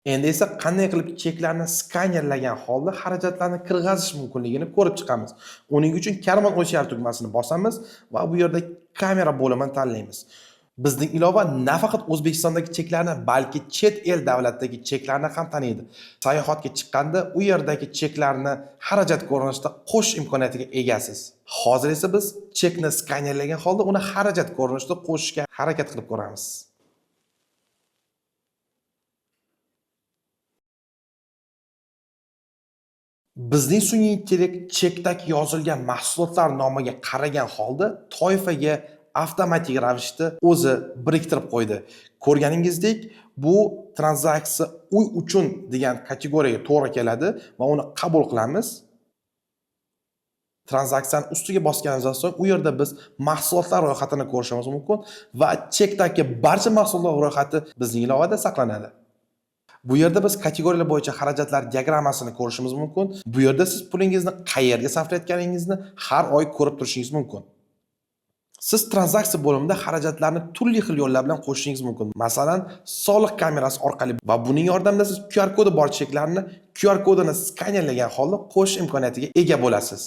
Endi esa qanday qilib cheklarni skanerlagan holda xarajatlarni kirg'izish mumkinligini ko'rib chiqamiz. Uning uchun karvon o'char tugmasini bosamiz va bu yerda kamera bo'limini tanlaymiz. Bizning ilova nafaqat O'zbekistondagi cheklarni, balki chet el davlatdagi cheklarni ham taniydi. Sayohatga chiqqanda u yerdagi cheklarni xarajat ko'rinishida qo'shish imkoniyatiga egasiz. Hozir esa biz chekni skanerlagan holda uni xarajat ko'rinishida qo'shishga harakat qilib ko'ramiz. Bizning sun'iy intellekt chekdagi yozilgan mahsulotlar nomiga qaragan holda toifaga avtomatik ravishda o'zi biriktirib qo'ydi. Ko'rganingizdek, bu tranzaksiya uy uchun degan kategoriyaga to'g'ri keladi va uni qabul qilamiz. Tranzaksiyani ustiga bosganimizdan so'ng u yerda biz mahsulotlar ro'yxatini ko'rishimiz mumkin va chekdagi barcha mahsulotlar ro'yxati bizning ilovada saqlanadi. Bu yerda biz kategoriyalar bo'yicha xarajatlar diagrammasini ko'rishimiz mumkin. Bu yerda siz pulingizni qayerga sarflayotganingizni har oy ko'rib turishingiz mumkin. Siz tranzaksiya bo'limida xarajatlarni turli xil yo'llar bilan qo'shishingiz mumkin. Masalan, soliq kamerasi orqali va buning yordamida siz QR kodi bor cheklarni QR kodini skanerlagan holda qo'shish imkoniyatiga ega bo'lasiz.